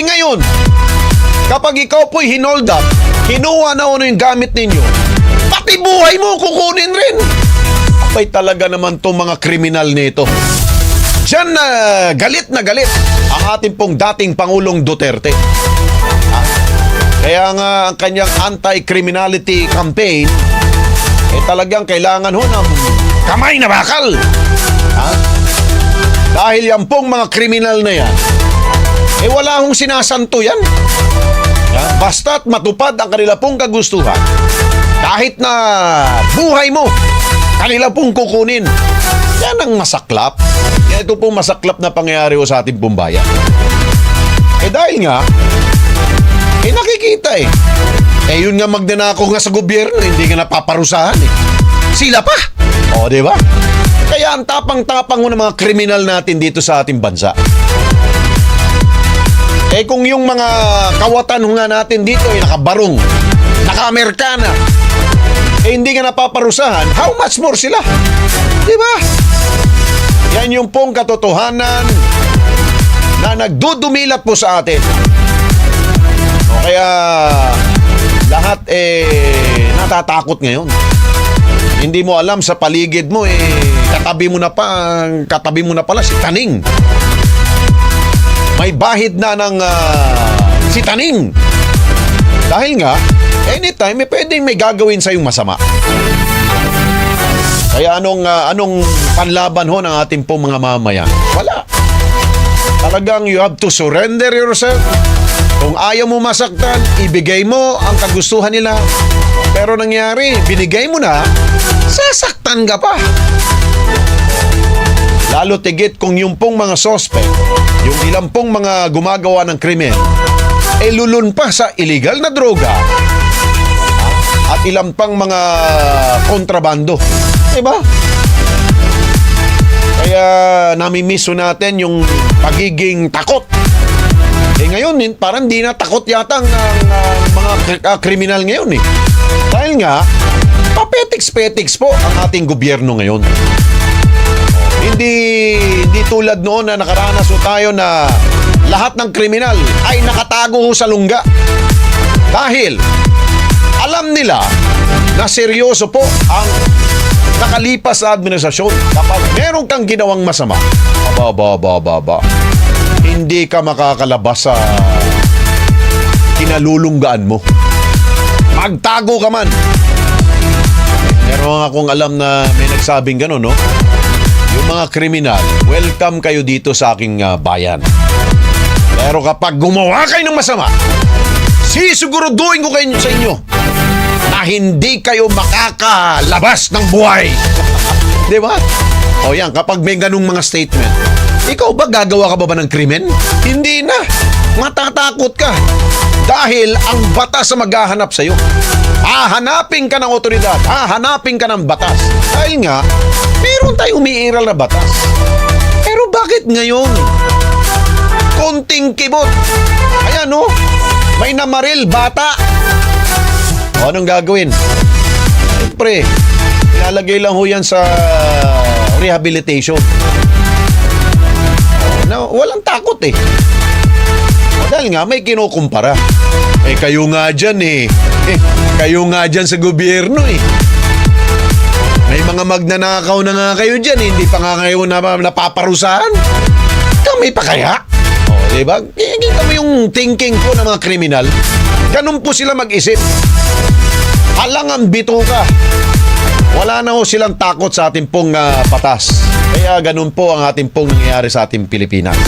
Eh ngayon, kapag ikaw po'y hinold up, kinuha na yung gamit ninyo, pati buhay mo kukunin rin. Abay talaga naman itong mga kriminal nito. Diyan na galit ang ating pong dating Pangulong Duterte. Kaya nga ang kanyang anti-criminality campaign, talagang kailangan ng kamay na bakal. Dahil yan pong mga kriminal na yan, wala hong sinasanto yan. Basta't matupad ang kanila pong kagustuhan, kahit na buhay mo, kanila pong kukunin. Yan ang masaklap. Ito pong masaklap na pangyayari sa ating pong bayan. Dahil nga, nakikita yun nga magnanakaw nga sa gobyerno, hindi nga napaparusahan Sila pa. O, di ba? Kaya ang tapang-tapang ng mga kriminal natin dito sa ating bansa. Kung yung mga kawatan nga natin dito nakabarong, naka-Amerikana, hindi nga napaparusahan, how much more sila? Di ba? Yan yung pong katotohanan na nagdudumilat po sa atin. Kaya lahat natatakot ngayon. Hindi mo alam sa paligid mo katabi mo na pala si Taning. May bahid na ng si Taning. Dahil nga anytime pwedeng may gagawin sa yung masama. Kaya anong panlaban ng ating pong mga mamayan? Wala. Talagang you have to surrender yourself. Kung ayaw mo masaktan, ibigay mo ang kagustuhan nila. Pero nangyari, binigay mo na, sasaktan ka pa. Lalo tigit kung yung pong mga suspect, yung ilang pong mga gumagawa ng krimen, lulun pa sa illegal na droga at ilang pang mga kontrabando. Diba? Kaya namimiso natin yung pagiging takot. Ngayon, parang di na takot yata ang mga kriminal ngayon Dahil nga, papetiks-petiks po ang ating gobyerno ngayon. Hindi tulad noon na nakaranas tayo na lahat ng kriminal ay nakatago sa lungga. Dahil alam nila na seryoso po ang nakalipas na administrasyon. Kapag meron kang ginawang masama, hindi ka makakalabas sa kinalulunggaan mo. Magtago ka man. Meron akong alam na may nagsabing gano'n, no? Yung mga kriminal, welcome kayo dito sa aking bayan. Pero kapag gumawa kayo ng masama, sisiguruduhin ko kayo sa inyo na hindi kayo makakalabas ng buhay. Di ba? O yan, kapag may ganung mga statement, ikaw ba gagawa ka ba ng krimen? Hindi na. Matatakot ka. Dahil ang batas ang maghahanap sa'yo. Hahanapin ka ng otoridad. Hahanapin ka ng batas. Dahil nga, meron tayong umiiral na batas. Pero bakit ngayon? Konting kibot. Ayan, no? May namaril, bata. O, anong gagawin? Siyempre, ilalagay lang ho yan sa rehabilitation. Na walang takot dahil nga may kinukumpara. Kayo nga dyan kayo nga dyan sa gobyerno May mga magnanakaw na nga kayo dyan hindi pa nga kayo napaparusahan. Kami pa kaya? Diba? Kita mo yung thinking po ng mga kriminal. Ganun po sila mag-isip. Alangan bito ka. Wala na ho silang takot sa ating pong patas. Kaya ganun po ang ating pong nangyayari sa ating Pilipinas.